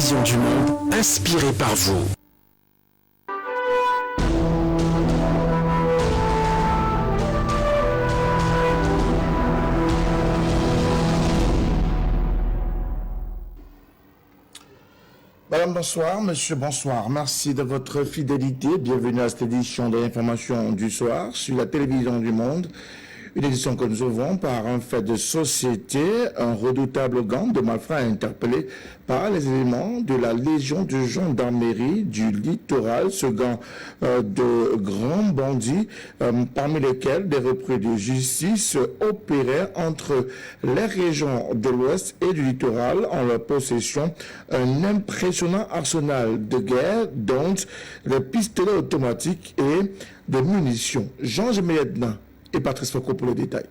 vision du monde inspirée par vous. Madame, bonsoir. Monsieur, bonsoir. Merci de votre fidélité. Bienvenue à cette édition de l'information du soir sur la télévision du monde. Une édition que nous ouvrons par un fait de société, un redoutable gang de malfrats interpellés par les éléments de la Légion de gendarmerie du littoral. Ce gang de grands bandits, parmi lesquels des repris de justice opéraient entre les régions de l'Ouest et du littoral en leur possession un impressionnant arsenal de guerre, dont des pistolets automatiques et des munitions. Jean-Jacques Médna et Patrice Foucault pour le détail.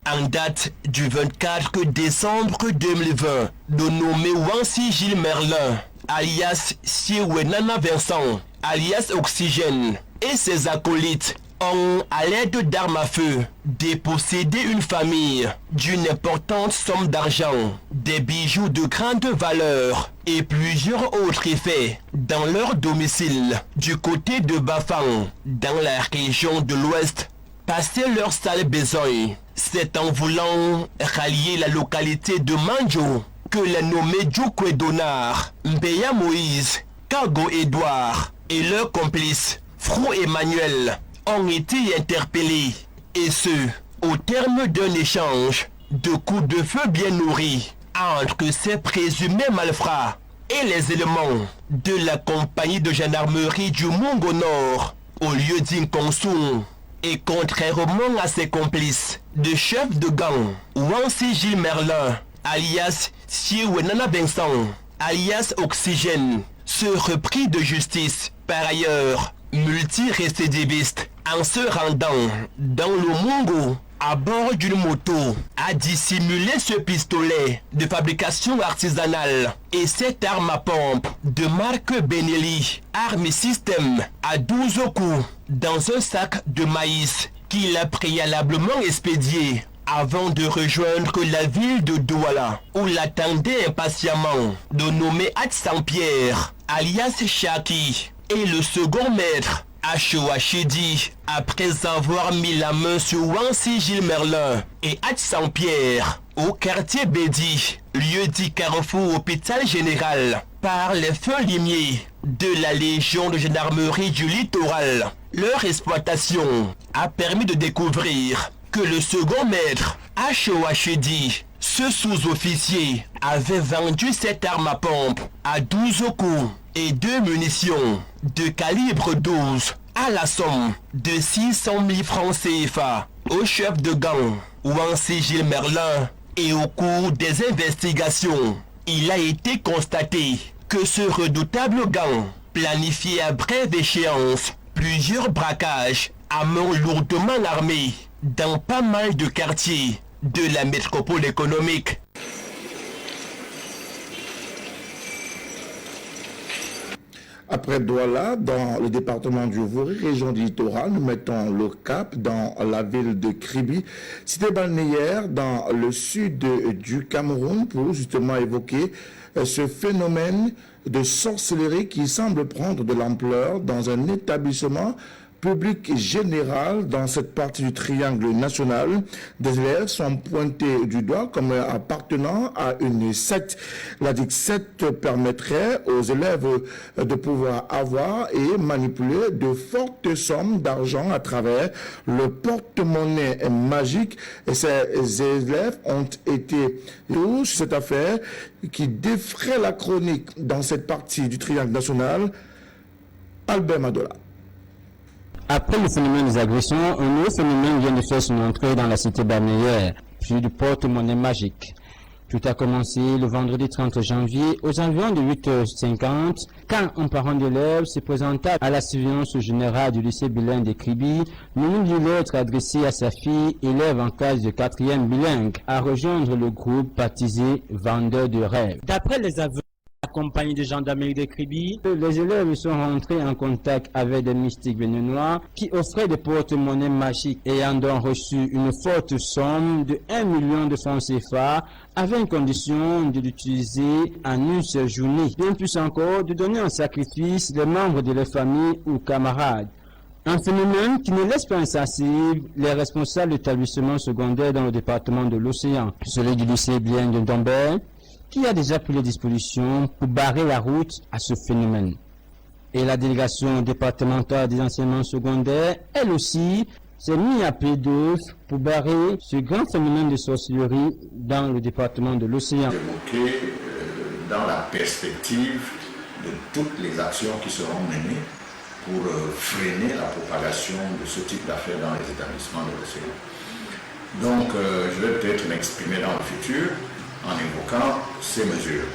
En date du 24 décembre 2020, le nommé Wansi Gilles Merlin, alias Siwenana Vincent, alias Oxygène, et ses acolytes ont, à l'aide d'armes à feu, dépossédé une famille d'une importante somme d'argent, des bijoux de grande valeur et plusieurs autres effets dans leur domicile du côté de Bafang, dans la région de l'Ouest. Passer leur sale besoin, c'est en voulant rallier la localité de Manjo que les nommés Djoukwe Donar, Mbeya Moïse, Kago Edouard et leurs complices, Frou Emmanuel, ont été interpellés, et ce, au terme d'un échange de coups de feu bien nourris entre ces présumés malfrats et les éléments de la compagnie de gendarmerie du Mungo Nord au lieu d'Inkonsoum. Et contrairement à ses complices, de chef de gang, Wansi Gilles Merlin, alias Siwenana Vincent, alias Oxygène, se reprit de justice, par ailleurs multirécidiviste, en se rendant dans le Mungo à bord d'une moto, a dissimulé ce pistolet de fabrication artisanale et cette arme à pompe de marque Benelli, arme système à 12 coups, dans un sac de maïs qu'il a préalablement expédié avant de rejoindre la ville de Douala, où l'attendait impatiemment le nommé Saint-Pierre, alias Chaki, et le second maître, Achouachidi, après avoir mis la main sur Wansi Gilles Merlin et Saint-Pierre, au quartier Bédi, lieu dit carrefour hôpital général, par les feux limiers de la Légion de gendarmerie du littoral. Leur exploitation a permis de découvrir que le second maître, Achouachidi, ce sous-officier, avait vendu cette arme à pompe à 12 coups et 2 munitions de calibre 12 à la somme de 600 000 francs CFA au chef de gang Wansi Gilles Merlin. Et au cours des investigations, il a été constaté que ce redoutable gang planifiait à brève échéance plusieurs braquages à main lourdement armés dans pas mal de quartiers de la métropole économique. Après Douala, dans le département du Vouri, région du littoral, nous mettons le cap dans la ville de Kribi, cité balnéaire dans le sud du Cameroun, pour justement évoquer ce phénomène de sorcellerie qui semble prendre de l'ampleur dans un établissement public général dans cette partie du triangle national. Des élèves sont pointés du doigt comme appartenant à une secte. La dite secte permettrait aux élèves de pouvoir avoir et manipuler de fortes sommes d'argent à travers le porte-monnaie magique. Et ces élèves ont été sur cette affaire qui défraie la chronique dans cette partie du triangle national. Albert Madola. Après le phénomène des agressions, un nouveau phénomène vient de faire son entrée dans la cité balnéaire, celui du porte-monnaie magique. Tout a commencé le vendredi 30 janvier aux environs de 8h50, quand un parent d'élève se présenta à la surveillance générale du lycée bilingue de Kribi, muni d'une lettre adressée à sa fille, élève en classe de 4e bilingue, à rejoindre le groupe baptisé Vendeur de rêves. D'après les aveux Accompagnés de gendarmerie de Kribi, les élèves sont rentrés en contact avec des mystiques béninois qui offraient des porte-monnaies magiques ayant donc reçu une forte somme de 1 million de francs CFA avec une condition de l'utiliser en une seule journée. Bien plus encore, de donner en sacrifice les membres de leur famille ou camarades. Un phénomène qui ne laisse pas insensible les responsables d'établissements secondaires dans le département de l'Océan, celui du lycée Bien de Dombert, qui a déjà pris les dispositions pour barrer la route à ce phénomène. Et la délégation départementale des enseignements secondaires, elle aussi, s'est mise à pied d'œuvre pour barrer ce grand phénomène de sorcellerie dans le département de l'Océan. Évoqué dans la perspective de toutes les actions qui seront menées pour freiner la propagation de ce type d'affaires dans les établissements de l'Océan. Donc, je vais peut-être m'exprimer dans le futur en évoquant ces mesures.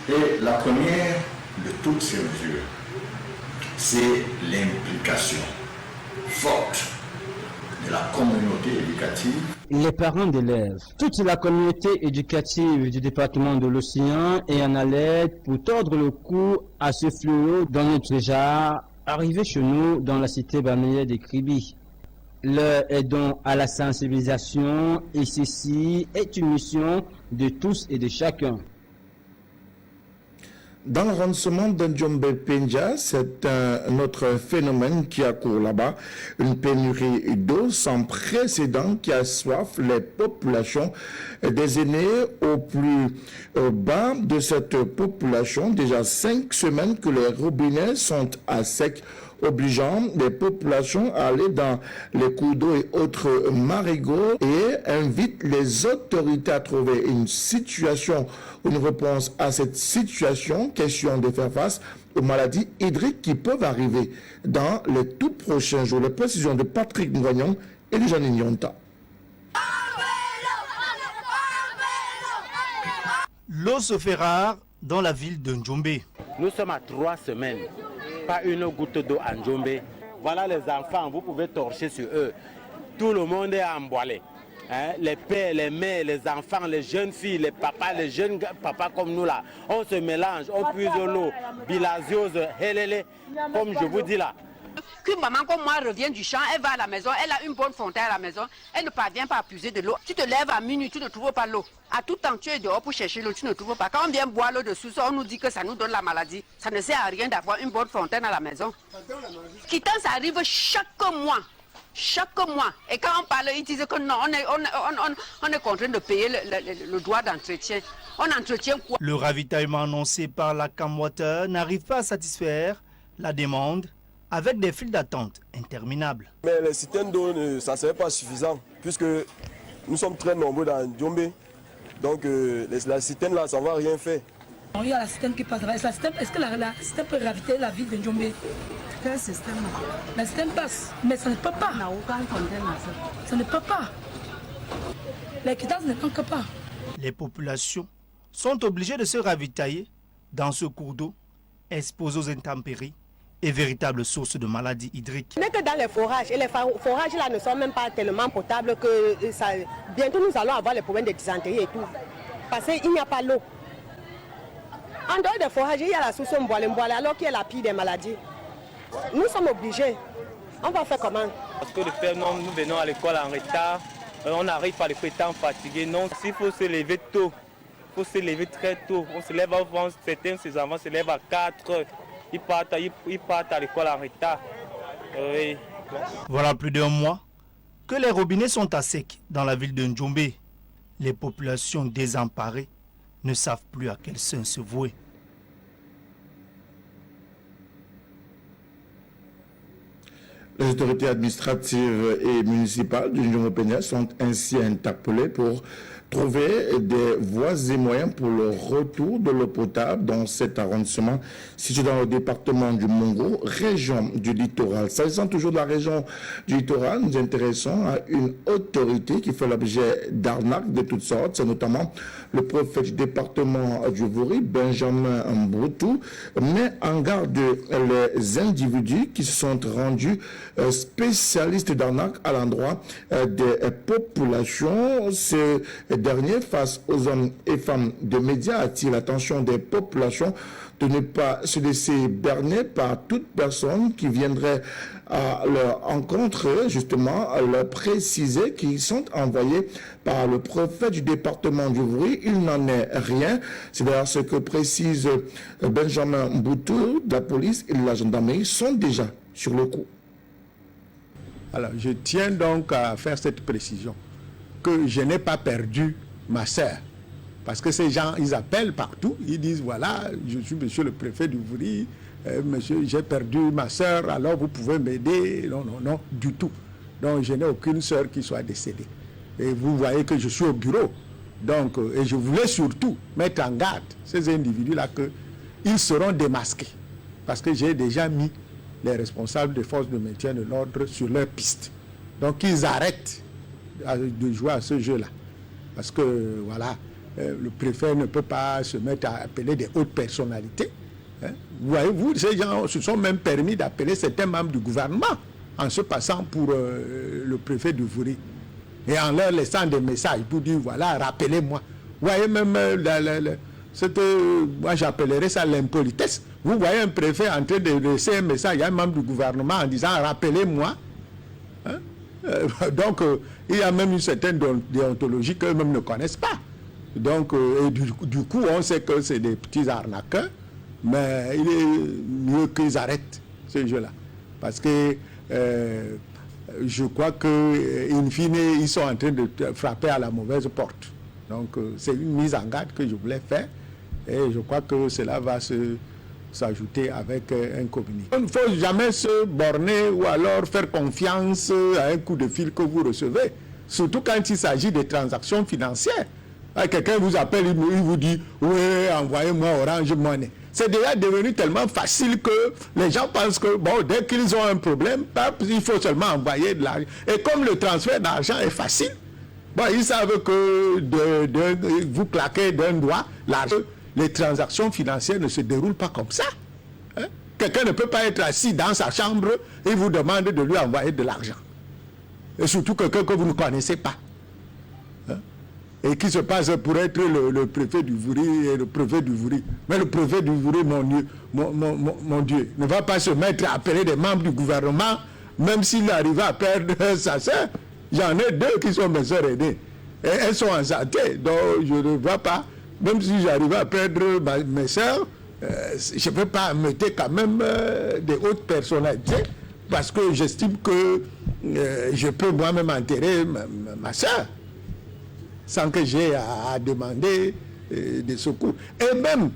Et la première de toutes ces mesures, c'est l'implication forte de la communauté éducative. Les parents d'élèves, toute la communauté éducative du département de l'Océan est en alerte pour tordre le cou à ce fléau dans notre genre arrivé chez nous dans la cité balnéaire de Kribi. L'heure est donc à la sensibilisation et ceci est une mission de tous et de chacun. Dans l'arrondissement d'Ndjombe-Penja, c'est un autre phénomène qui accourt là-bas, une pénurie d'eau sans précédent qui assoiffe les populations des aînés au plus bas de cette population. Déjà 5 semaines que les robinets sont à sec, obligeant les populations à aller dans les cours d'eau et autres marigots et invite les autorités à trouver une situation, une réponse à cette situation, question de faire face aux maladies hydriques qui peuvent arriver dans les tout prochains jours. Les précisions de Patrick Ngagnon et de Janine Yonta. L'eau se fait rare dans la ville de Ndjombe. Nous sommes à 3 semaines, pas une goutte d'eau à Ndjombe. Voilà les enfants, vous pouvez torcher sur eux. Tout le monde est emboilé. Hein? Les pères, les mères, les enfants, les jeunes filles, les papas, les jeunes papas comme nous là. On se mélange, on puise l'eau, bilasiose, helele, comme je vous dis là. Qu'une maman comme moi revient du champ, elle va à la maison, elle a une bonne fontaine à la maison, elle ne parvient pas à puiser de l'eau. Tu te lèves à minuit, tu ne trouves pas l'eau. À tout temps, tu es dehors pour chercher l'eau, tu ne trouves pas. Quand on vient boire l'eau de sous-sol, on nous dit que ça nous donne la maladie. Ça ne sert à rien d'avoir une bonne fontaine à la maison. Quittance arrive chaque mois. Chaque mois. Et quand on parle, ils disent que non, on est contraint de payer le droit d'entretien. On entretient quoi? Le ravitaillement annoncé par la Camwater n'arrive pas à satisfaire la demande avec des files d'attente interminables. Mais les systèmes d'eau, ça ne serait pas suffisant puisque nous sommes très nombreux dans Ndjombe. Donc la citerne là, ça ne va rien faire. Il y a la citerne qui passe. Est-ce que la citerne peut ravitailler la ville de Ndjombe? Quel système? La citerne passe, mais ça ne peut pas. Ça ne peut pas. La quittance ne manque pas. Les populations sont obligées de se ravitailler dans ce cours d'eau exposé aux intempéries et véritable source de maladies hydriques. Mais que dans les forages, et les forages là ne sont même pas tellement potables que bientôt nous allons avoir les problèmes de dysenterie et tout. Parce qu'il n'y a pas l'eau. En dehors des forages, il y a la source Mboile alors qu'il y a la pire des maladies. Nous sommes obligés. On va faire comment? Parce que nous venons à l'école en retard, on arrive par les étant fatigués. Non, s'il faut se lever tôt, il faut se lever très tôt. On se lève avant, certains de ces enfants se lèvent à 4 heures. Ils partent à l'école en retard. Oui. Voilà plus d'un mois que les robinets sont à sec dans la ville de Ndjombe. Les populations désemparées ne savent plus à quel saint se vouer. Les autorités administratives et municipales du Ndjombe-Penja sont ainsi interpellées pour trouver des voies et moyens pour le retour de l'eau potable dans cet arrondissement situé dans le département du Mongo, région du littoral. S'agissant toujours de la région du littoral, nous nous intéressons à une autorité qui fait l'objet d'arnaques de toutes sortes. C'est notamment le préfet du département du Vouri, Benjamin Mboutou, met en garde les individus qui se sont rendus spécialistes d'arnaques à l'endroit des populations. Ce dernier, face aux hommes et femmes de médias, attire l'attention des populations de ne pas se laisser berner par toute personne qui viendrait à leur encontre, justement, leur préciser qu'ils sont envoyés par le préfet du département du Vouri. Il n'en est rien. C'est d'ailleurs ce que précise Benjamin Mboutou. La police et la gendarmerie sont déjà sur le coup. Alors, je tiens donc à faire cette précision, que je n'ai pas perdu ma sœur. Parce que ces gens, ils appellent partout, ils disent, voilà, je suis monsieur le préfet du Vouri, monsieur, j'ai perdu ma sœur, alors vous pouvez m'aider. Non, non, non, du tout. Donc, je n'ai aucune sœur qui soit décédée. Et vous voyez que je suis au bureau. Donc, et je voulais surtout mettre en garde ces individus-là qu'ils seront démasqués. Parce que j'ai déjà mis les responsables des forces de maintien de l'ordre sur leur piste. Donc, ils arrêtent de jouer à ce jeu-là. Parce que, voilà, le préfet ne peut pas se mettre à appeler des hautes personnalités. Hein. Voyez-vous, ces gens se sont même permis d'appeler certains membres du gouvernement en se passant pour le préfet du Vouri. Et en leur laissant des messages pour dire, voilà, rappelez-moi. Vous voyez même, moi j'appellerais ça l'impolitesse. Vous voyez un préfet en train de laisser un message à un membre du gouvernement en disant, rappelez-moi. Hein? Donc, il y a même une certaine déontologie qu'eux-mêmes ne connaissent pas. Donc, et du coup, on sait que c'est des petits arnaqueurs, mais il est mieux qu'ils arrêtent ce jeu-là. Parce que je crois qu'in fine, ils sont en train de frapper à la mauvaise porte. Donc, c'est une mise en garde que je voulais faire, et je crois que cela va s'ajouter avec un communiqué. Il ne faut jamais se borner ou alors faire confiance à un coup de fil que vous recevez, surtout quand il s'agit de transactions financières. Quelqu'un vous appelle, il vous dit « Oui, envoyez-moi Orange Money ». C'est déjà devenu tellement facile que les gens pensent que, bon, dès qu'ils ont un problème, il faut seulement envoyer de l'argent. Et comme le transfert d'argent est facile, bon, ils savent que vous claquez d'un doigt l'argent. Les transactions financières ne se déroulent pas comme ça. Hein? Quelqu'un ne peut pas être assis dans sa chambre et vous demande de lui envoyer de l'argent. Et surtout quelqu'un que vous ne connaissez pas. Et qui se passe pour être le préfet du Vouri et le préfet du Vouri. Mais le préfet du Vouri, mon Dieu, ne va pas se mettre à appeler des membres du gouvernement, même s'il arrive à perdre sa sœur. J'en ai deux qui sont mes sœurs aînées. Et elles sont en santé, donc je ne vois pas, même si j'arrive à perdre mes sœurs, je ne peux pas mettre quand même des hautes personnalités, parce que j'estime que je peux moi-même enterrer ma sœur, sans que j'ai à demander des secours. Et même,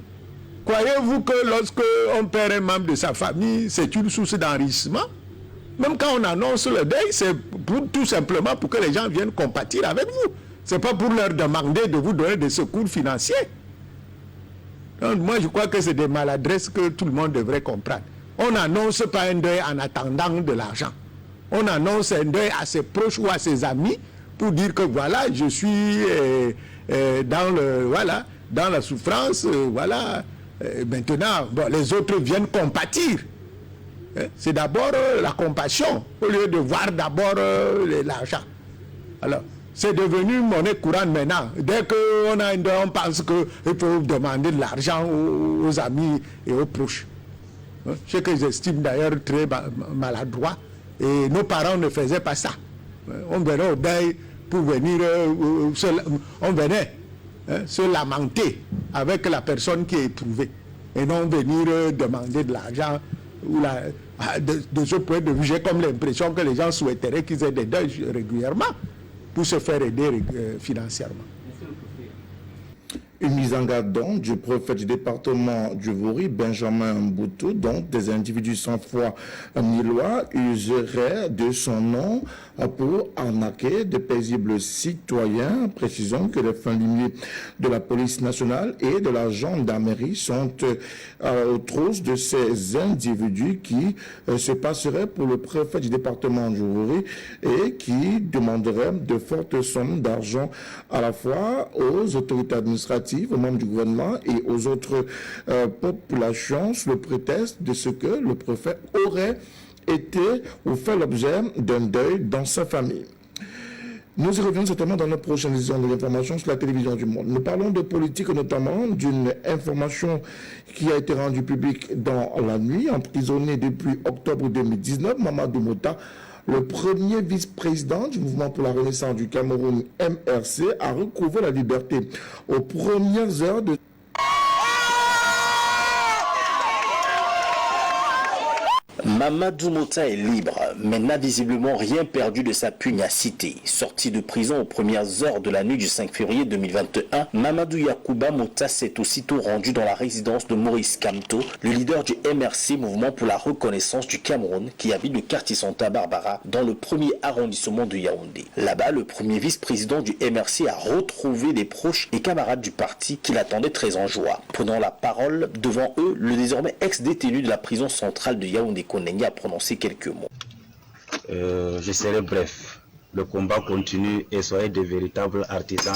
croyez-vous que lorsque on perd un membre de sa famille, c'est une source d'enrichissement? Même quand on annonce le deuil, c'est tout simplement pour que les gens viennent compatir avec vous. Ce n'est pas pour leur demander de vous donner des secours financiers. Donc moi, je crois que c'est des maladresses que tout le monde devrait comprendre. On n'annonce pas un deuil en attendant de l'argent. On annonce un deuil à ses proches ou à ses amis pour dire que voilà, je suis dans la souffrance, voilà. Maintenant, bon, les autres viennent compatir. C'est d'abord la compassion, au lieu de voir d'abord l'argent. Alors, c'est devenu monnaie courante maintenant. Dès qu'on a un deuil, on pense qu'il faut demander de l'argent aux amis et aux proches. Ce que j'estime d'ailleurs très maladroit. Et nos parents ne faisaient pas ça. On venait au deuil pour venir, on venait se lamenter avec la personne qui est éprouvée. Et non venir demander de l'argent. De ce point de vue, j'ai comme l'impression que les gens souhaiteraient qu'ils aient des deuils régulièrement pour se faire aider financièrement. Une mise en garde donc du préfet du département du Vouri, Benjamin Mboutou, donc des individus sans foi ni loi, useraient de son nom pour arnaquer de paisibles citoyens. Précisons que les fins limiers de la police nationale et de la gendarmerie sont aux trousses de ces individus qui se passeraient pour le préfet du département du Vouri et qui demanderaient de fortes sommes d'argent à la fois aux autorités administratives, aux membres du gouvernement et aux autres populations sous le prétexte de ce que le préfet aurait été ou fait l'objet d'un deuil dans sa famille. Nous y revenons certainement dans notre prochaine édition de l'information sur la télévision du monde. Nous parlons de politique, notamment d'une information qui a été rendue publique dans la nuit. Emprisonné depuis octobre 2019, Mamadou Mota, le premier vice-président du mouvement pour la renaissance du Cameroun, MRC, a recouvré la liberté aux premières heures de... Mamadou Mota est libre, mais n'a visiblement rien perdu de sa pugnacité. Sorti de prison aux premières heures de la nuit du 5 février 2021, Mamadou Yacouba Mota s'est aussitôt rendu dans la résidence de Maurice Kamto, le leader du MRC, Mouvement pour la reconnaissance du Cameroun, qui habite le quartier Santa Barbara, dans le premier arrondissement de Yaoundé. Là-bas, le premier vice-président du MRC a retrouvé des proches et camarades du parti qui l'attendaient très en joie. Prenant la parole devant eux, le désormais ex-détenu de la prison centrale de Yaoundé a prononcé quelques mots. Je serai bref. Le combat continue et soyez de véritables artisans.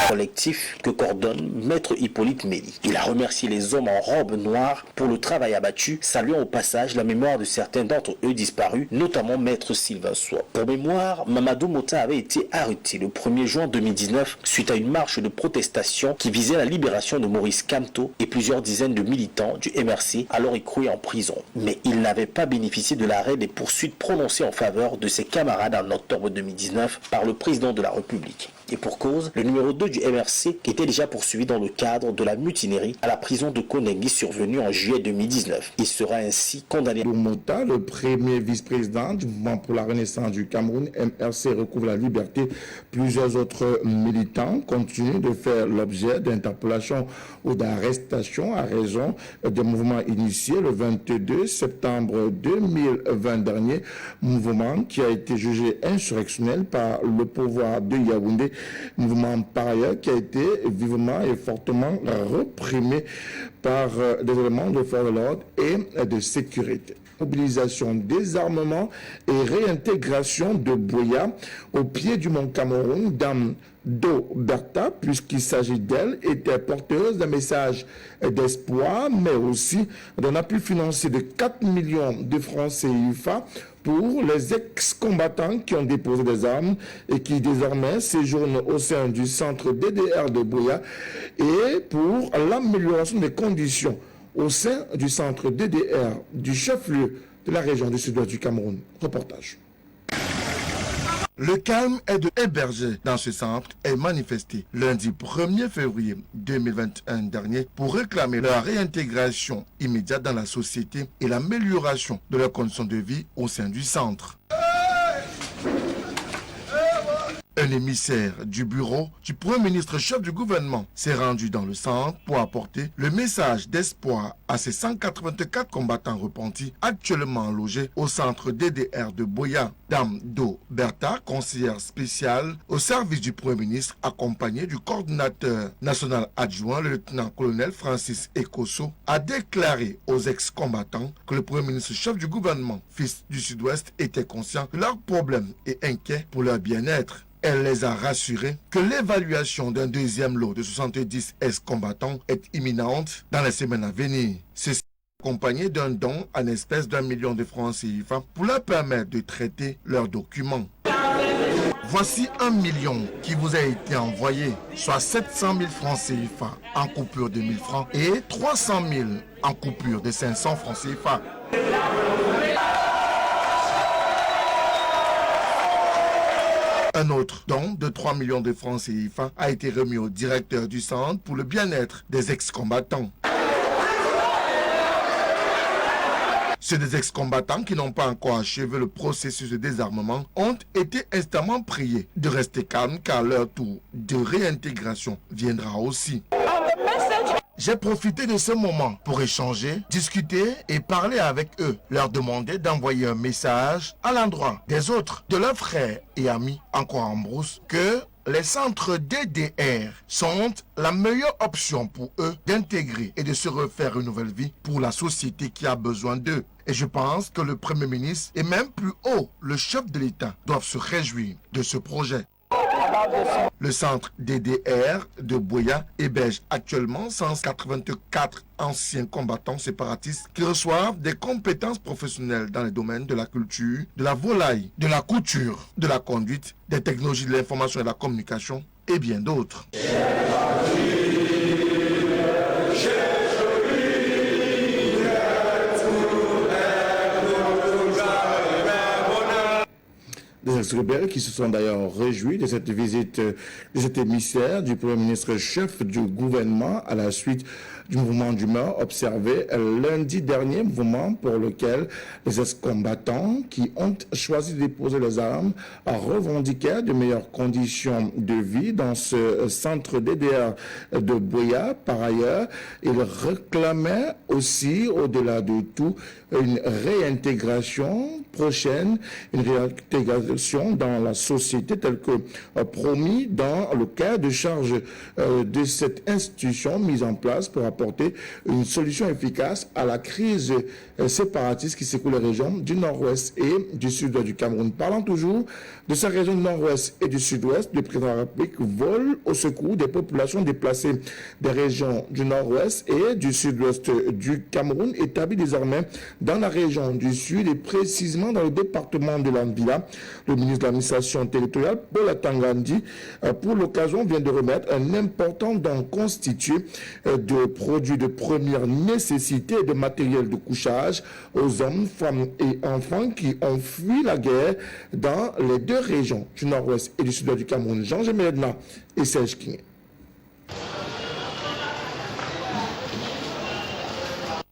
Collectif que coordonne Maître Hippolyte Méli. Il a remercié les hommes en robe noire pour le travail abattu, saluant au passage la mémoire de certains d'entre eux disparus, notamment Maître Sylvain Soie. Pour mémoire, Mamadou Mota avait été arrêté le 1er juin 2019 suite à une marche de protestation qui visait la libération de Maurice Kamto et plusieurs dizaines de militants du MRC alors écroués en prison. Mais il n'avait pas bénéficié de l'arrêt des poursuites prononcées en faveur de ses camarades en octobre 2019 par le président de la République. Et pour cause, le numéro 2 du MRC était déjà poursuivi dans le cadre de la mutinerie à la prison de Konengi survenue en juillet 2019. Il sera ainsi condamné. Mota, le premier vice-président du mouvement pour la renaissance du Cameroun, MRC, recouvre la liberté. Plusieurs autres militants continuent de faire l'objet d'interpellations ou d'arrestations à raison des mouvements initiés le 22 septembre 2020 dernier, mouvement qui a été jugé insurrectionnel par le pouvoir de Yaoundé, mouvement par ailleurs qui a été vivement et fortement reprimé par des éléments de force de l'ordre et de sécurité. Mobilisation, désarmement et réintégration de Boya au pied du mont Cameroun, Dame Do Bertha, puisqu'il s'agit d'elle, était porteuse d'un message d'espoir, mais aussi d'un appui financier de 4 millions de francs CFA pour les ex-combattants qui ont déposé des armes et qui désormais séjournent au sein du centre DDR de Boya, et pour l'amélioration des conditions au sein du centre DDR du chef-lieu de la région du sud-ouest du Cameroun. Reportage. Le calme est de héberger dans ce centre est manifesté lundi 1er février 2021 dernier pour réclamer leur réintégration immédiate dans la société et l'amélioration de leurs conditions de vie au sein du centre. Un émissaire du bureau du Premier ministre chef du gouvernement s'est rendu dans le centre pour apporter le message d'espoir à ces 184 combattants repentis actuellement logés au centre DDR de Boya. Dame Do Bertha, conseillère spéciale au service du Premier ministre, accompagnée du coordinateur national adjoint, le lieutenant-colonel Francis Ekosso, a déclaré aux ex-combattants que le Premier ministre chef du gouvernement, fils du Sud-Ouest, était conscient de leurs problèmes et inquiet pour leur bien-être. Elle les a rassurés que l'évaluation d'un deuxième lot de 70 ex-combattants est imminente dans les semaines à venir. Ceci accompagné d'un don en espèces d'1 million de francs CFA pour leur permettre de traiter leurs documents. Voici 1 million qui vous a été envoyé, soit 700 000 francs CFA en coupure de 1000 francs et 300 000 en coupure de 500 francs CFA. Un autre don de 3 millions de francs CFA a été remis au directeur du centre pour le bien-être des ex-combattants. Ceux des ex-combattants qui n'ont pas encore achevé le processus de désarmement ont été instamment priés de rester calmes car leur tour de réintégration viendra aussi. J'ai profité de ce moment pour échanger, discuter et parler avec eux, leur demander d'envoyer un message à l'endroit des autres, de leurs frères et amis encore en brousse, que les centres DDR sont la meilleure option pour eux d'intégrer et de se refaire une nouvelle vie pour la société qui a besoin d'eux. Et je pense que le Premier ministre et même plus haut, le chef de l'État doivent se réjouir de ce projet. Le centre DDR de Buea héberge actuellement 184 anciens combattants séparatistes qui reçoivent des compétences professionnelles dans les domaines de la culture, de la volaille, de la couture, de la conduite, des technologies de l'information et de la communication et bien d'autres. Des ex-rebelles qui se sont d'ailleurs réjouis de cette visite, de cet émissaire du Premier ministre chef du gouvernement à la suite du mouvement d'humeur observé lundi dernier, mouvement pour lequel les ex-combattants qui ont choisi de déposer les armes revendiquaient de meilleures conditions de vie dans ce centre DDR de Buea. Par ailleurs, ils réclamaient aussi, au-delà de tout, une réintégration prochaine, une réintégration dans la société telle que promis dans le cas de charge de cette institution mise en place pour apporter une solution efficace à la crise séparatiste qui secoue les régions du nord-ouest et du sud du Cameroun. Parlant toujours de sa région nord-ouest et du sud-ouest, le président de la République vole au secours des populations déplacées des régions du nord-ouest et du sud-ouest du Cameroun, établies désormais dans la région du sud et précisément dans le département de l'Anvila. Le ministre de l'administration territoriale, Paul Atangandi, pour l'occasion, vient de remettre un important don constitué de produits de première nécessité et de matériel de couchage aux hommes, femmes et enfants qui ont fui la guerre dans les deux régions du nord-ouest et du sud du Cameroun. Jean Gemeledna et Serge King.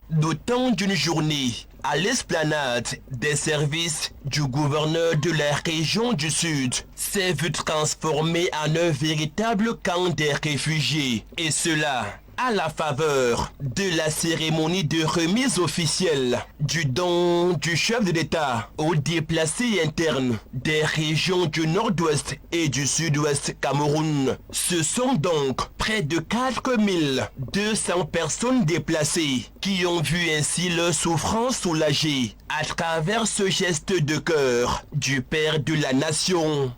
D'autant d'une journée à l'esplanade des services du gouverneur de la région du Sud s'est vu transformé en un véritable camp des réfugiés. Et cela à la faveur de la cérémonie de remise officielle du don du chef de l'État aux déplacés internes des régions du nord-ouest et du sud-ouest Cameroun. Ce sont donc près de 4200 personnes déplacées qui ont vu ainsi leur souffrance soulagée à travers ce geste de cœur du Père de la Nation.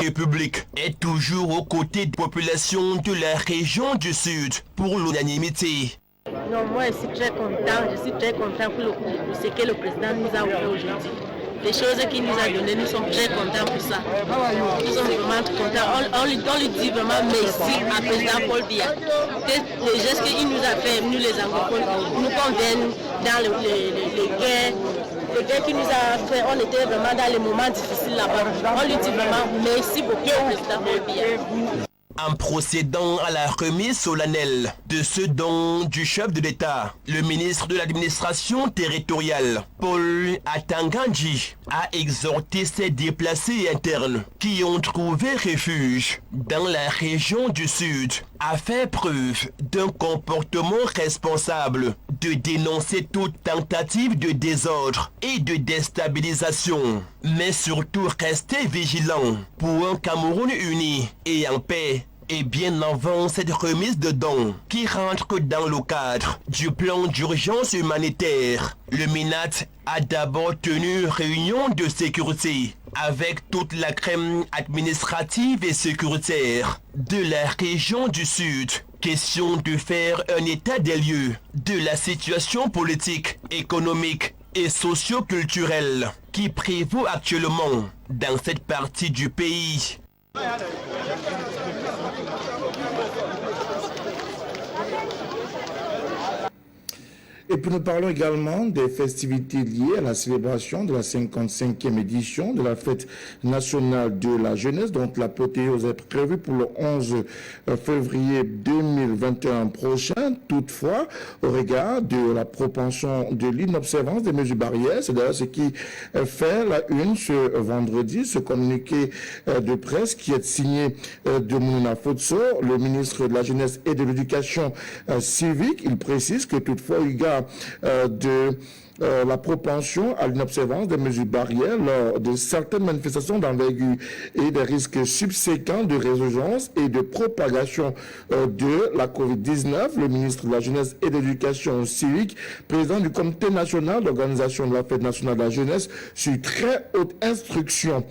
République est toujours aux côtés des populations de la région du Sud pour l'unanimité. Non, moi je suis très content pour ce que le président nous a offert aujourd'hui. Les choses qu'il nous a données, nous sommes très contents pour ça. Nous sommes vraiment contents. On lui dit vraiment merci à président Paul Biya. Les gestes qu'il nous a fait, nous les anglophones, nous conviennent dans les guerres. Le gars qui nous a fait, on était vraiment dans les moments difficiles là-bas. On lui dit vraiment merci beaucoup au président Paul Biya. En procédant à la remise solennelle de ce don du chef de l'État, le ministre de l'administration territoriale, Paul Atangandi, a exhorté ses déplacés internes qui ont trouvé refuge dans la région du Sud à faire preuve d'un comportement responsable, de dénoncer toute tentative de désordre et de déstabilisation, mais surtout rester vigilant pour un Cameroun uni et en paix. Et bien avant cette remise de dons qui rentre dans le cadre du plan d'urgence humanitaire, le MINAT a d'abord tenu réunion de sécurité avec toute la crème administrative et sécuritaire de la région du Sud. Question de faire un état des lieux de la situation politique, économique et socio-culturelle qui prévaut actuellement dans cette partie du pays. Et puis nous parlons également des festivités liées à la célébration de la 55e édition de la fête nationale de la jeunesse, dont l'apothéose est prévue pour le 11 février 2021 prochain. Toutefois, au regard de la propension de l'inobservance des mesures barrières, c'est d'ailleurs ce qui fait la une ce vendredi, ce communiqué de presse qui est signé de Mouna Fotso, le ministre de la Jeunesse et de l'Éducation civique. Il précise que toutefois, il y a de la propension à l'inobservance des mesures barrières lors de certaines manifestations d'envergure et des risques subséquents de résurgence et de propagation de la COVID-19. Le ministre de la Jeunesse et de l'Éducation civique, président du Comité national d'organisation de la Fête nationale de la jeunesse, sur très haute instruction,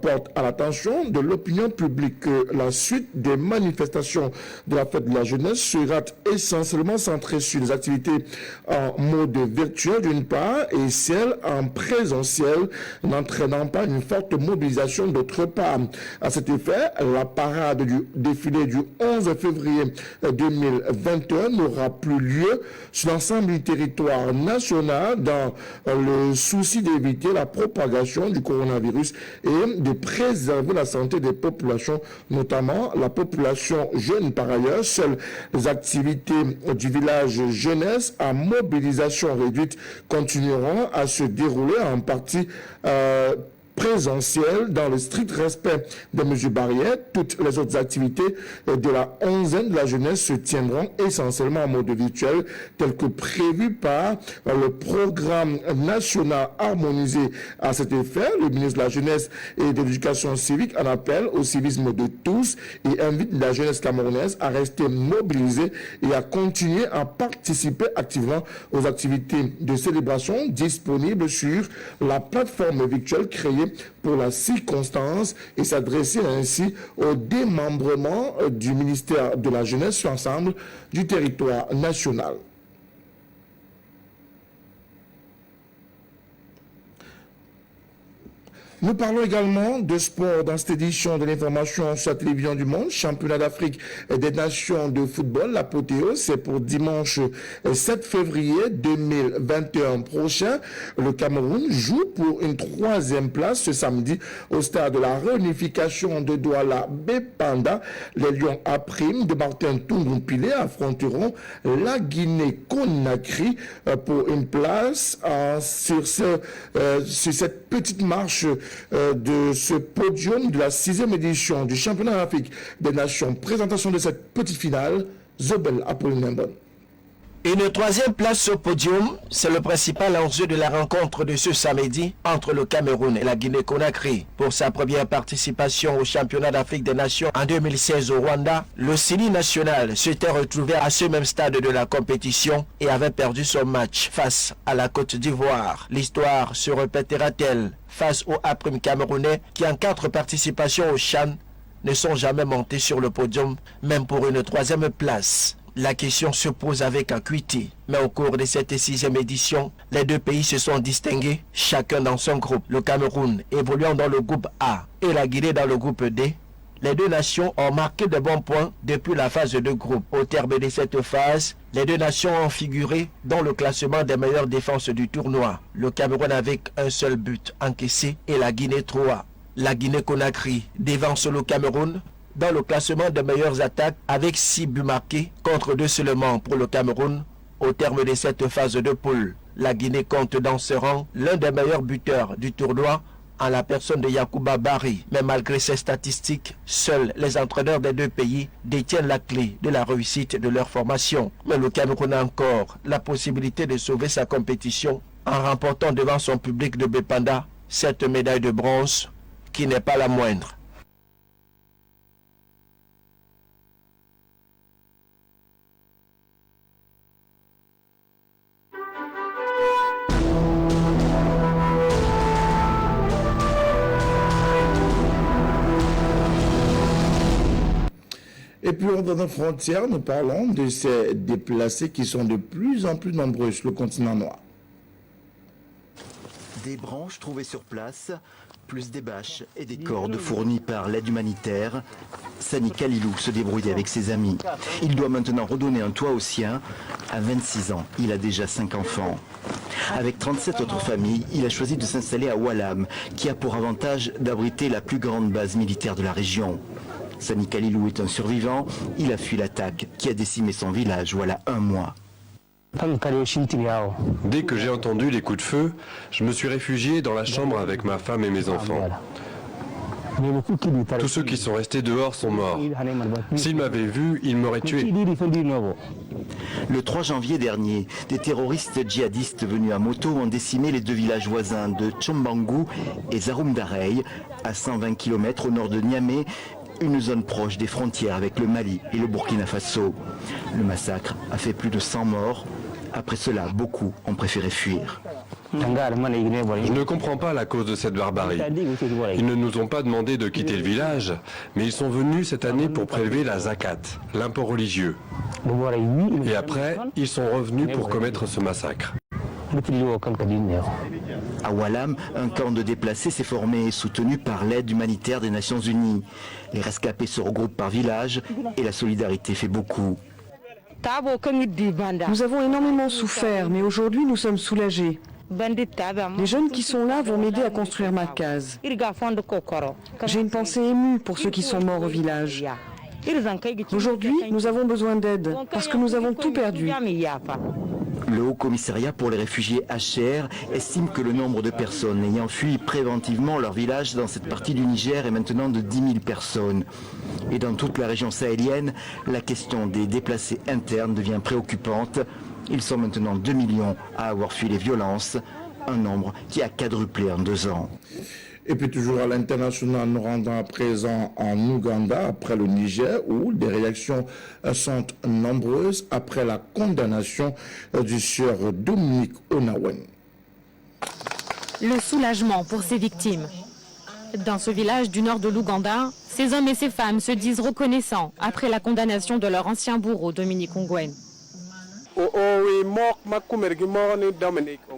porte à l'attention de l'opinion publique que la suite des manifestations de la Fête de la jeunesse sera essentiellement centrée sur les activités en mode virtuel d'une part et celles en présentiel, n'entraînant pas une forte mobilisation d'autre part. À cet effet, la parade du défilé du 11 février 2021 n'aura plus lieu sur l'ensemble du territoire national dans le souci d'éviter la propagation du coronavirus et de préserver la santé des populations, notamment la population jeune. Par ailleurs, seules les activités du village jeunesse à mobilisation réduite continueront à se dérouler en partie présentiel dans le strict respect des mesures barrières. Toutes les autres activités de la onzaine de la jeunesse se tiendront essentiellement en mode virtuel, tel que prévu par le programme national harmonisé. À cet effet, le ministre de la Jeunesse et de l'Éducation civique en appelle au civisme de tous et invite la jeunesse camerounaise à rester mobilisée et à continuer à participer activement aux activités de célébration disponibles sur la plateforme virtuelle créée pour la circonstance et s'adresser ainsi au démembrement du ministère de la Jeunesse sur l'ensemble du territoire national. Nous parlons également de sport dans cette édition de l'information sur la télévision du monde. Championnat d'Afrique des nations de football, l'apothéose, c'est pour dimanche 7 février 2021 prochain. Le Cameroun joue pour une 3e place ce samedi au stade de la réunification de Douala Bépanda. Les Lions A' de Martin Tungumpilé affronteront la Guinée-Conakry pour une place sur cette petite marche de ce podium de la 6e édition du championnat d'Afrique des nations. Présentation de cette petite finale, Zobel Apollinaire. Une 3e place au podium, c'est le principal enjeu de la rencontre de ce samedi entre le Cameroun et la Guinée-Conakry. Pour sa première participation au championnat d'Afrique des Nations en 2016 au Rwanda, le CINI national s'était retrouvé à ce même stade de la compétition et avait perdu son match face à la Côte d'Ivoire. L'histoire se répétera-t-elle face aux A' camerounais qui en 4 participations au CHAN ne sont jamais montés sur le podium, même pour une 3e place? La question se pose avec acuité. Mais au cours de cette 6e édition, les 2 pays se sont distingués, chacun dans son groupe. Le Cameroun évoluant dans le groupe A et la Guinée dans le groupe D. Les 2 nations ont marqué de bons points depuis la phase de groupe. Au terme de cette phase, les 2 nations ont figuré dans le classement des meilleures défenses du tournoi. Le Cameroun avec un seul but encaissé et la Guinée 3. La Guinée-Conakry dévance le Cameroun dans le classement des meilleures attaques avec 6 buts marqués contre 2 seulement pour le Cameroun. Au terme de cette phase de poule, la Guinée compte dans ce rang l'un des meilleurs buteurs du tournoi en la personne de Yacouba Barry. Mais malgré ces statistiques, seuls les entraîneurs des 2 pays détiennent la clé de la réussite de leur formation. Mais le Cameroun a encore la possibilité de sauver sa compétition en remportant devant son public de Bépanda cette médaille de bronze qui n'est pas la moindre. Et puis, dans nos frontières, nous parlons de ces déplacés qui sont de plus en plus nombreux sur le continent noir. Des branches trouvées sur place, plus des bâches et des cordes fournies par l'aide humanitaire. Sani Kalilou se débrouille avec ses amis. Il doit maintenant redonner un toit aux siens. À 26 ans, il a déjà 5 enfants. Avec 37 autres familles, il a choisi de s'installer à Walam, qui a pour avantage d'abriter la plus grande base militaire de la région. Sani Kalilou est un survivant. Il a fui l'attaque qui a décimé son village voilà 1 mois. Dès que j'ai entendu les coups de feu, je me suis réfugié dans la chambre avec ma femme et mes enfants. Tous ceux qui sont restés dehors sont morts. S'ils m'avaient vu, ils m'auraient tué. Le 3 janvier dernier, des terroristes djihadistes venus à moto ont décimé les deux villages voisins de Tchombangu et Zaroumdarey, à 120 km au nord de Niamey, une zone proche des frontières avec le Mali et le Burkina Faso. Le massacre a fait plus de 100 morts. Après cela, beaucoup ont préféré fuir. Je ne comprends pas la cause de cette barbarie. Ils ne nous ont pas demandé de quitter le village, mais ils sont venus cette année pour prélever la zakat, l'impôt religieux. Et après, ils sont revenus pour commettre ce massacre. À Walam, un camp de déplacés s'est formé et soutenu par l'aide humanitaire des Nations Unies. Les rescapés se regroupent par village et la solidarité fait beaucoup. Nous avons énormément souffert, mais aujourd'hui nous sommes soulagés. Les jeunes qui sont là vont m'aider à construire ma case. J'ai une pensée émue pour ceux qui sont morts au village. Aujourd'hui, nous avons besoin d'aide, parce que nous avons tout perdu. Le Haut Commissariat pour les réfugiés HCR estime que le nombre de personnes ayant fui préventivement leur village dans cette partie du Niger est maintenant de 10 000 personnes. Et dans toute la région sahélienne, la question des déplacés internes devient préoccupante. Ils sont maintenant 2 millions à avoir fui les violences, un nombre qui a quadruplé en 2 ans. Et puis toujours à l'international, nous rendons à présent en Ouganda, après le Niger, où des réactions sont nombreuses après la condamnation du sieur Dominique Onawen. Le soulagement pour ses victimes. Dans ce village du nord de l'Ouganda, ces hommes et ces femmes se disent reconnaissants après la condamnation de leur ancien bourreau Dominique Ongwen.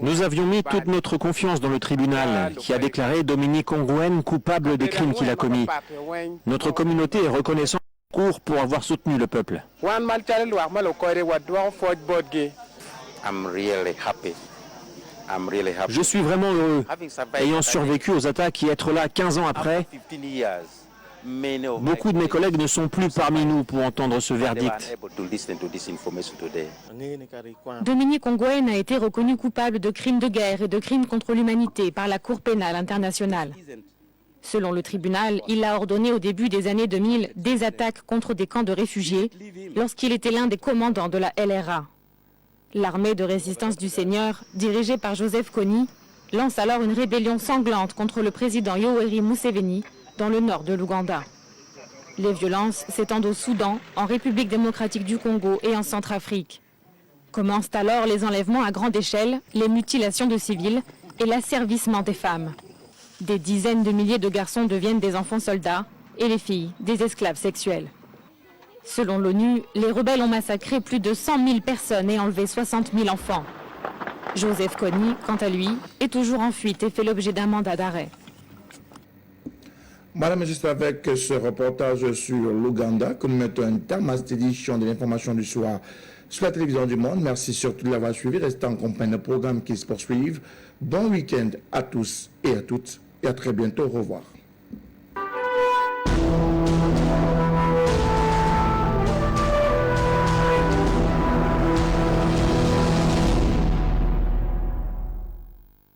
Nous avions mis toute notre confiance dans le tribunal qui a déclaré Dominique Ongwen coupable des crimes qu'il a commis. Notre communauté est reconnaissante au cours pour avoir soutenu le peuple. Je suis vraiment heureux, ayant survécu aux attaques et être là 15 ans après. Beaucoup de mes collègues ne sont plus parmi nous pour entendre ce verdict. Dominique Ongwen a été reconnu coupable de crimes de guerre et de crimes contre l'humanité par la Cour pénale internationale. Selon le tribunal, il a ordonné au début des années 2000 des attaques contre des camps de réfugiés lorsqu'il était l'un des commandants de la LRA. L'armée de résistance du Seigneur, dirigée par Joseph Kony, lance alors une rébellion sanglante contre le président Yoweri Museveni dans le nord de l'Ouganda. Les violences s'étendent au Soudan, en République démocratique du Congo et en Centrafrique. Commencent alors les enlèvements à grande échelle, les mutilations de civils et l'asservissement des femmes. Des dizaines de milliers de garçons deviennent des enfants soldats et les filles des esclaves sexuels. Selon l'ONU, les rebelles ont massacré plus de 100 000 personnes et enlevé 60 000 enfants. Joseph Kony, quant à lui, est toujours en fuite et fait l'objet d'un mandat d'arrêt. Madame, juste avec ce reportage sur l'Ouganda que nous mettons un terme à cette édition de l'information du soir sur la télévision du Monde. Merci surtout de l'avoir suivi. Restez en compagnie de programmes qui se poursuivent. Bon week-end à tous et à toutes et à très bientôt. Au revoir.